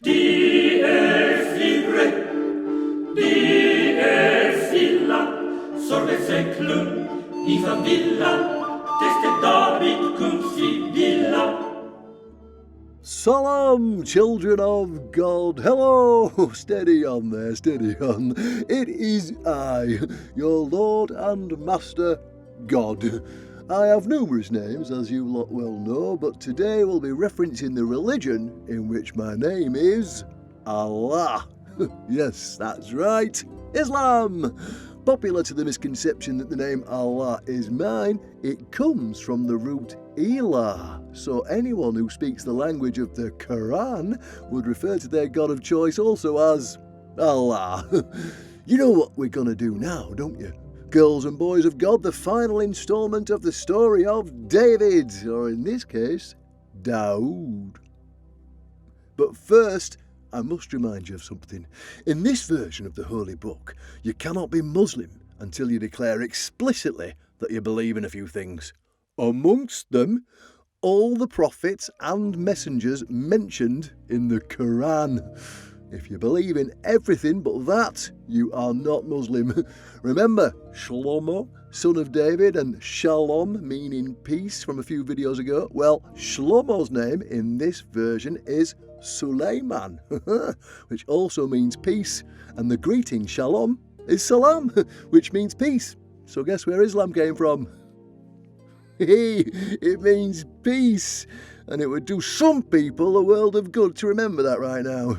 Die Figre, die Filla, sorge seclum, iva villa, teste David cum fidilla. Salam, children of God. Hello! Steady on there, steady on. It is I, your Lord and Master, God. I have numerous names, as you lot well know, but today we'll be referencing the religion in which my name is Allah. Yes, that's right, Islam. Popular to the misconception that the name Allah is mine, it comes from the root Ilah. So anyone who speaks the language of the Quran would refer to their God of choice also as Allah. You know what we're going to do now, don't you? Girls and boys of God, the final instalment of the story of David, or in this case, Daoud. But first, I must remind you of something. In this version of the Holy Book, you cannot be Muslim until you declare explicitly that you believe in a few things. Amongst them, all the prophets and messengers mentioned in the Quran. If you believe in everything but that, you are not Muslim. Remember, Shlomo, son of David, and Shalom, meaning peace, from a few videos ago? Well, Shlomo's name in this version is Suleiman, which also means peace, and the greeting Shalom is Salam, which means peace. So guess where Islam came from? It means peace, and it would do some people a world of good to remember that right now.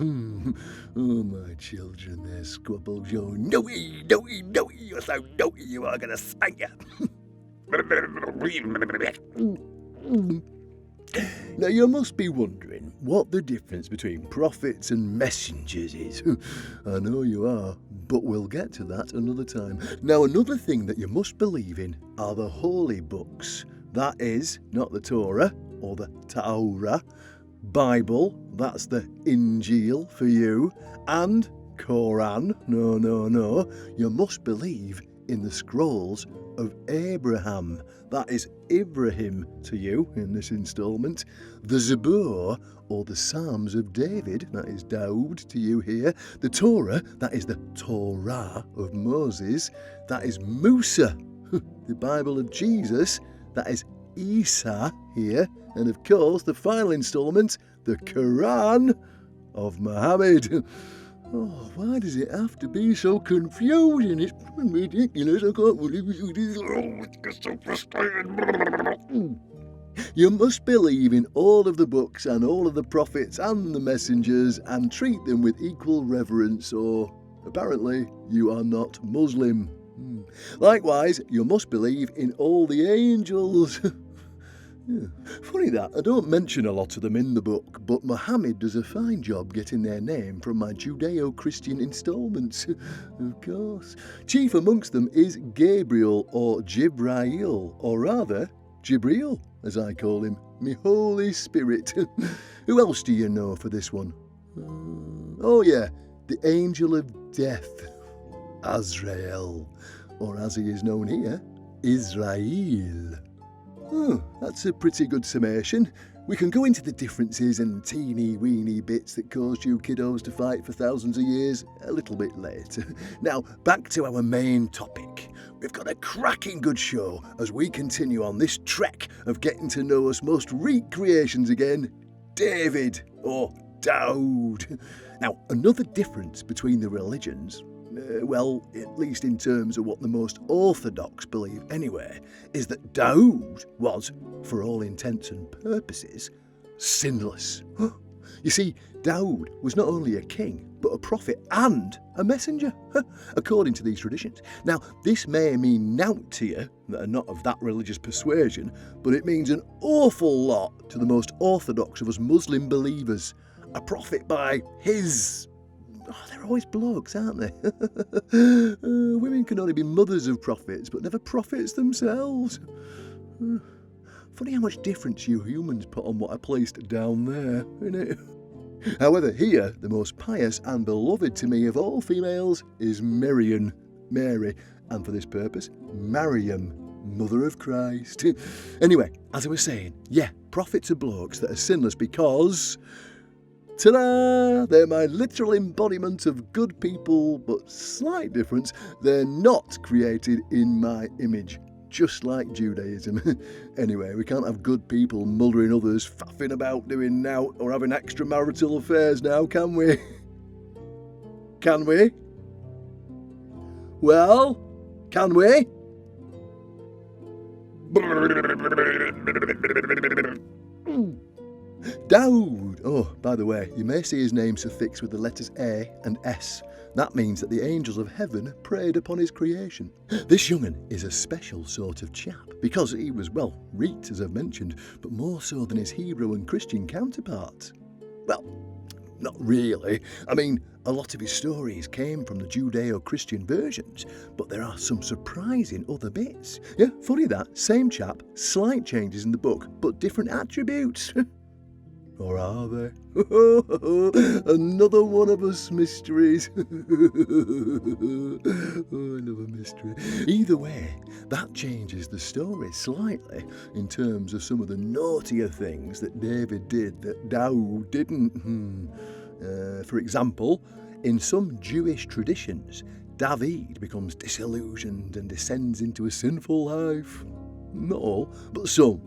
Oh, my children, they're squabbles. You're naughty, you're so naughty, you are going to spank you. Now, you must be wondering what the difference between prophets and messengers is. I know you are, but we'll get to that another time. Now, another thing that you must believe in are the holy books. That is, not the Torah or the Torah, Bible, that's the Injil for you, and Quran, no. You must believe in the scrolls of Abraham. That is Ibrahim to you in this instalment. The Zabur, or the Psalms of David, that is Daoud to you here. The Torah, that is the Torah of Moses, that is Musa. The Bible of Jesus, that is Isa here. And of course, the final instalment, the Quran of Muhammad. Oh, why does it have to be so confusing? It's ridiculous. I can't believe it is. Oh, it's so frustrating. You must believe in all of the books and all of the prophets and the messengers and treat them with equal reverence, or apparently you are not Muslim. Likewise, you must believe in all the angels. Yeah. Funny that, I don't mention a lot of them in the book, but Muhammad does a fine job getting their name from my Judeo-Christian instalments. Of course. Chief amongst them is Gabriel, or Jibrail, or rather, Jibril, as I call him, me Holy Spirit. Who else do you know for this one? Oh yeah, the Angel of Death, Azrael, or as he is known here, Israel. Oh, that's a pretty good summation. We can go into the differences and teeny-weeny bits that caused you kiddos to fight for thousands of years a little bit later. Now, back to our main topic. We've got a cracking good show as we continue on this trek of getting to know us most recreations again, David, or Daoud. Now, another difference between the religions, well, at least in terms of what the most orthodox believe anyway, is that Daoud was, for all intents and purposes, sinless. You see, Daoud was not only a king, but a prophet and a messenger, according to these traditions. Now, this may mean naught to you that are not of that religious persuasion, but it means an awful lot to the most orthodox of us Muslim believers. A prophet by his... Oh, they're always blokes, aren't they? Women can only be mothers of prophets, but never prophets themselves. Funny how much difference you humans put on what I placed down there, isn't it? However, here, the most pious and beloved to me of all females is Mary, and for this purpose, Mariam, Mother of Christ. Anyway, as I was saying, yeah, prophets are blokes that are sinless because Ta-da! They're my literal embodiment of good people, but slight difference, they're not created in my image. Just like Judaism. Anyway, we can't have good people mouldering others, faffing about doing now, or having extramarital affairs now, can we? Can we? Well, can we? Daoud! Oh, by the way, you may see his name suffixed with the letters A and S. That means that the angels of heaven preyed upon his creation. This young'un is a special sort of chap, because he was, well, reet, as I've mentioned, but more so than his Hebrew and Christian counterparts. Well, not really. I mean, a lot of his stories came from the Judeo-Christian versions, but there are some surprising other bits. Yeah, funny that, same chap, slight changes in the book, but different attributes. Or are they? Another one of us mysteries. Oh, I love a mystery. Either way, that changes the story slightly in terms of some of the naughtier things that David did that Daoud didn't. For example, in some Jewish traditions, David becomes disillusioned and descends into a sinful life. Not all, but some.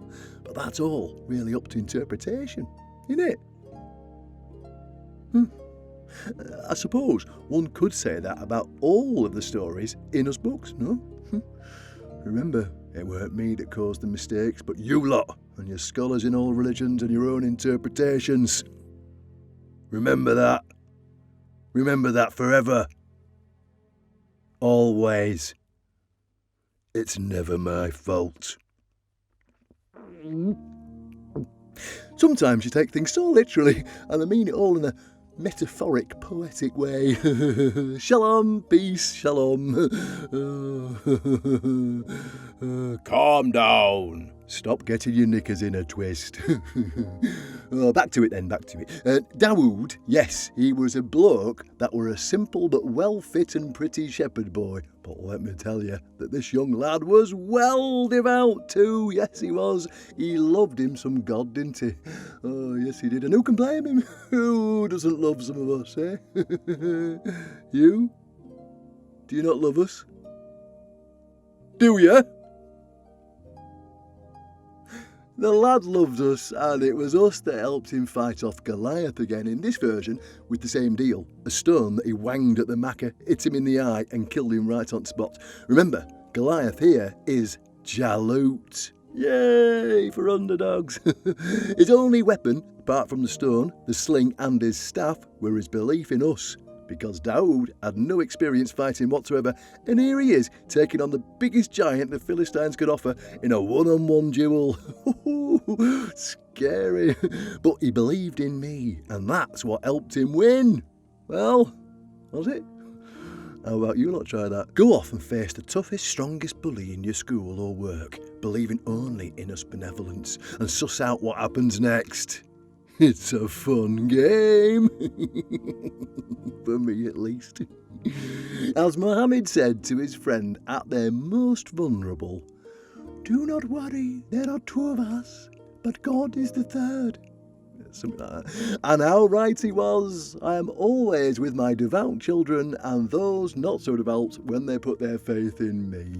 But that's all really up to interpretation, isn't it? I suppose one could say that about all of the stories in us books, no? Remember, it weren't me that caused the mistakes, but you lot, and your scholars in all religions and your own interpretations. Remember that. Remember that forever. Always. It's never my fault. Sometimes you take things so literally, and I mean it all in a metaphoric, poetic way. Shalom, peace, shalom. Calm down. Stop getting your knickers in a twist. Back to it then, back to it. Daoud, yes, he was a bloke that were a simple but well-fit and pretty shepherd boy. But let me tell you that this young lad was well devout too. Yes, he was. He loved him some God, didn't he? Oh, yes, he did. And who can blame him? Who doesn't love some of us, eh? You? Do you not love us? Do you? The lad loved us, and it was us that helped him fight off Goliath again in this version with the same deal. A stone that he wanged at the Maccah, hit him in the eye and killed him right on spot. Remember, Goliath here is Jalut. Yay for underdogs. His only weapon, apart from the stone, the sling and his staff, were his belief in us. Because Daoud had no experience fighting whatsoever, and here he is, taking on the biggest giant the Philistines could offer in a one-on-one duel. Scary. But he believed in me, and that's what helped him win. Well, was it? How about you not try that? Go off and face the toughest, strongest bully in your school or work, believing only in us benevolence, and suss out what happens next. It's a fun game. For me at least. As Mohammed said to his friend at their most vulnerable, "Do not worry, there are two of us, but God is the third." Something like that. And how right he was. I am always with my devout children and those not so devout when they put their faith in me.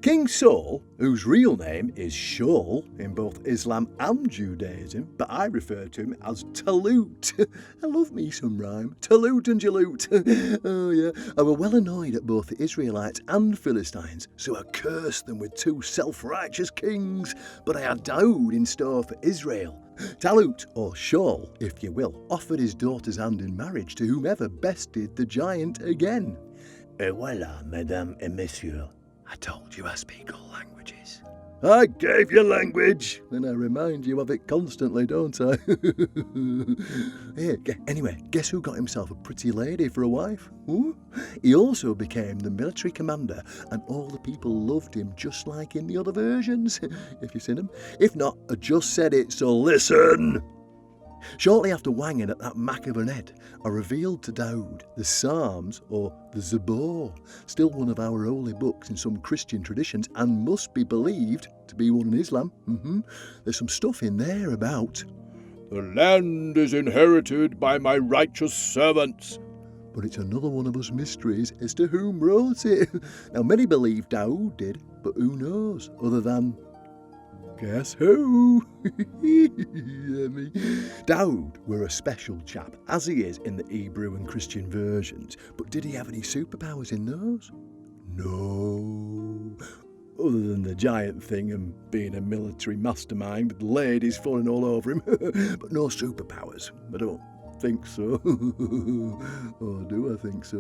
King Saul, whose real name is Shaul in both Islam and Judaism, but I refer to him as Talut. I love me some rhyme. Talut and Jalut. Oh yeah. I were well annoyed at both the Israelites and Philistines, so I cursed them with two self-righteous kings. But I had Daoud in store for Israel. Talut, or Shaul, if you will, offered his daughter's hand in marriage to whomever bested the giant again. Et voilà, mesdames et messieurs. I told you I speak all languages. I gave you language, and I remind you of it constantly, don't I? Anyway, guess who got himself a pretty lady for a wife? Ooh. He also became the military commander, and all the people loved him just like in the other versions, if you've seen them. If not, I just said it, so listen! Shortly after wanging at that Mac of an head, I revealed to Daoud the Psalms, or the Zabor, still one of our holy books in some Christian traditions and must be believed to be one in Islam. There's some stuff in there about The land is inherited by my righteous servants. But it's another one of us mysteries as to whom wrote it. Now, many believe Daoud did, but who knows, other than... Guess who? Yeah, me. Daoud were a special chap, as he is in the Hebrew and Christian versions. But did he have any superpowers in those? No. Other than the giant thing and being a military mastermind with ladies falling all over him. But no superpowers. I don't think so. Or do I think so?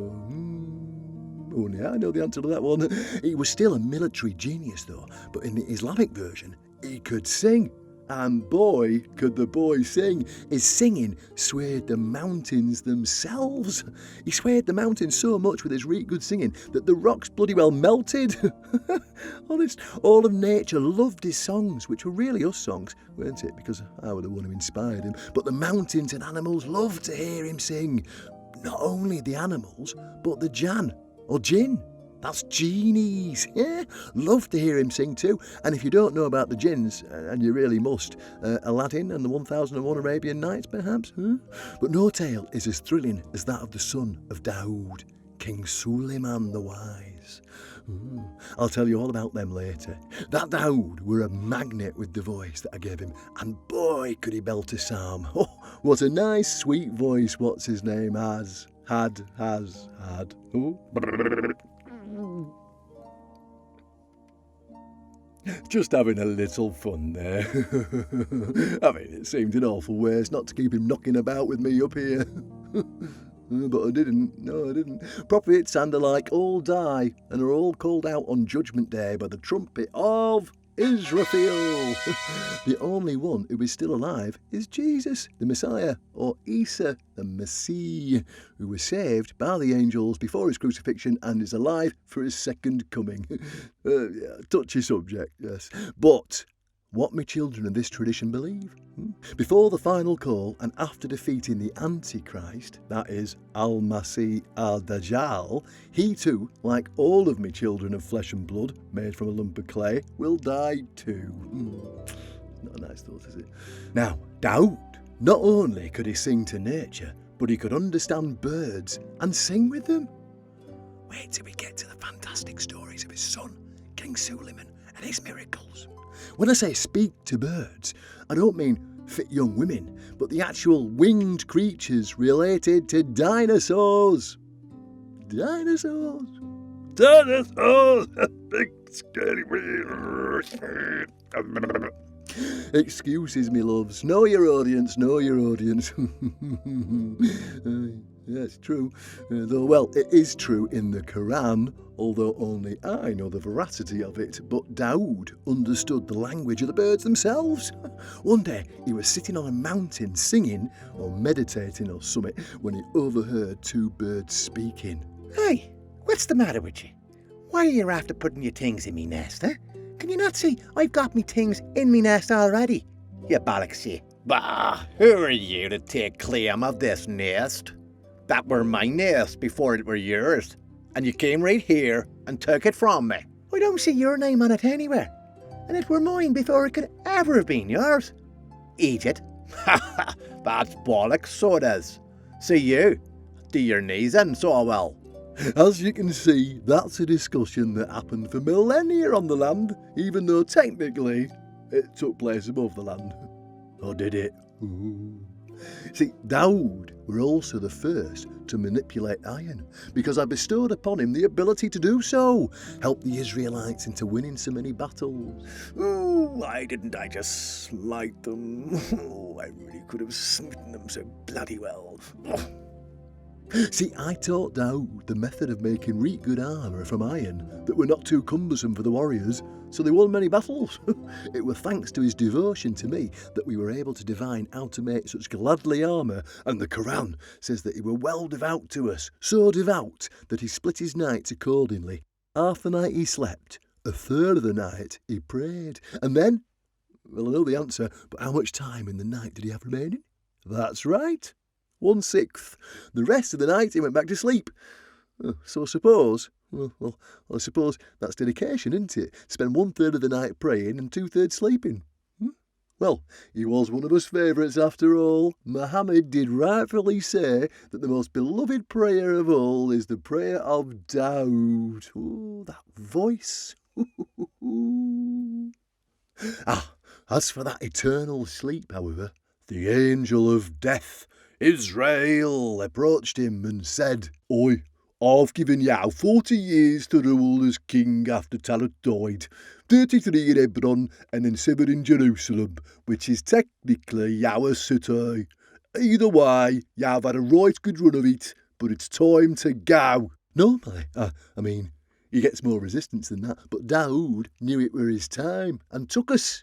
Only I know the answer to that one. He was still a military genius though, but in the Islamic version, he could sing. And boy, could the boy sing. His singing swayed the mountains themselves. He swayed the mountains so much with his really good singing that the rocks bloody well melted. Honest, all of nature loved his songs, which were really us songs, weren't it? Because I were the one who inspired him. But the mountains and animals loved to hear him sing. Not only the animals, but the Jan, or Jinn. That's genies, yeah. Love to hear him sing too. And if you don't know about the jinns, and you really must, Aladdin and the 1001 Arabian Nights perhaps, huh? But no tale is as thrilling as that of the son of Daoud, King Suleiman the Wise. I'll tell you all about them later. That Daoud were a magnet with the voice that I gave him, and boy could he belt a psalm. Oh, what a nice sweet voice, what's his name has. Oh. Just having a little fun there. I mean, it seemed an awful waste not to keep him knocking about with me up here. But I didn't. No, I didn't. Prophets and the like all die and are all called out on Judgment Day by the trumpet of Israfil. The only one who is still alive is Jesus, the Messiah, or Isa, the Messiah, who was saved by the angels before his crucifixion and is alive for his second coming. Touchy subject, yes. But what my children of this tradition believe? Before the final call and after defeating the Antichrist, that is Al-Masih al-Dajjal, he too, like all of my children of flesh and blood, made from a lump of clay, will die too. Not a nice thought, is it? Now, Daoud, not only could he sing to nature, but he could understand birds and sing with them. Wait till we get to the fantastic stories of his son, King Suleiman, and his miracles. When I say speak to birds, I don't mean fit young women, but the actual winged creatures related to dinosaurs. Dinosaurs! Big scary Excuses, me loves. Know your audience, know your audience. Yeah, it's true. Though, well, it is true in the Quran, although only I know the veracity of it. But Daoud understood the language of the birds themselves. One day, he was sitting on a mountain singing, or meditating or something, when he overheard two birds speaking. Hey, what's the matter with you? Why are you after putting your things in me nest, eh? Can you not see I've got me things in me nest already? You bollocks you. Bah, who are you to take claim of this nest? That were my nest before it were yours, and you came right here and took it from me. I don't see your name on it anywhere, and it were mine before it could ever have been yours. Idiot. Ha ha, that's bollocks, so it is. See you, do your knees in so well. As you can see, that's a discussion that happened for millennia on the land, even though technically it took place above the land. Or did it? Ooh. See, Daoud were also the first to manipulate iron, because I bestowed upon him the ability to do so, help the Israelites into winning so many battles. Oh, why didn't I just smite them? Oh, I really could have smitten them so bloody well. See, I taught Daoud the method of making really good armour from iron that were not too cumbersome for the warriors, so they won many battles. It was thanks to his devotion to me that we were able to divine how to make such gladly armour, and the Quran says that he were well devout to us, so devout that he split his nights accordingly. Half the night he slept, a third of the night he prayed, and then, well, I know the answer, but how much time in the night did he have remaining? That's right. 1/6. The rest of the night he went back to sleep. So I suppose, I suppose that's dedication, isn't it? Spend 1/3 of the night praying and 2/3 sleeping. Well, he was one of us favourites after all. Muhammad did rightfully say that the most beloved prayer of all is the prayer of Daud. Oh, that voice. As for that eternal sleep, however, the angel of death, Israel, approached him and said, "Oi, I've given you 40 years to rule as king after Talut died. 33 in Hebron and then 7 in Jerusalem, which is technically our city. Either way, you've had a right good run of it, but it's time to go." Normally, he gets more resistance than that, but Daoud knew it were his time and took his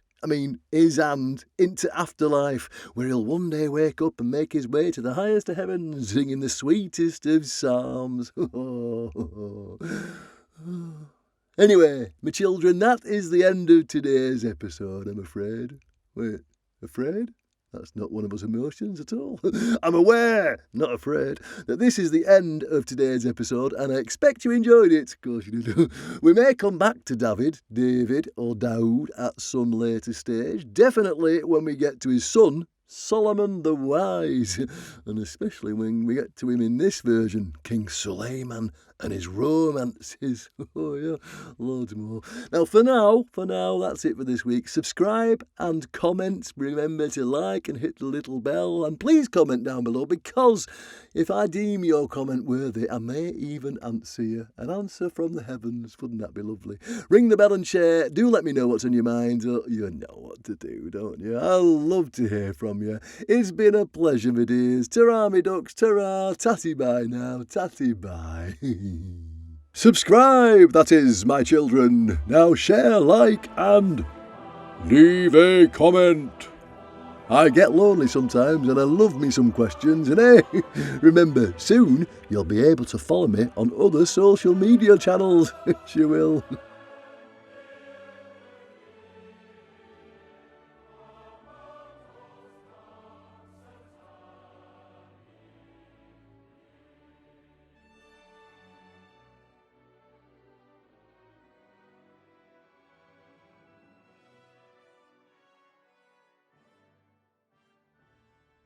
hand into afterlife, where he'll one day wake up and make his way to the highest of heavens, singing the sweetest of psalms. Anyway, my children, that is the end of today's episode, I'm afraid. Wait, afraid? That's not one of us emotions at all. I'm aware, not afraid, that this is the end of today's episode, and I expect you enjoyed it. Of course you did. We may come back to David, or Daoud at some later stage. Definitely when we get to his son, Solomon the Wise, and especially when we get to him in this version, King Suleiman and his romances. Oh yeah, loads more. Now for now, that's it for this week. Subscribe and comment. Remember to like and hit the little bell, and please comment down below, because if I deem your comment worthy, I may even answer you. An answer from the heavens. Wouldn't that be lovely? Ring the bell and share. Do let me know what's on your mind. You know what to do, don't you? I'll love to hear from you. It's been a pleasure, my dears. Ta-ra, me ducks. Ta-ra. Tatty bye now. Tatty bye. Subscribe, that is, my children. Now share, like, and leave a comment. I get lonely sometimes and I love me some questions, and hey, remember, soon you'll be able to follow me on other social media channels. You will.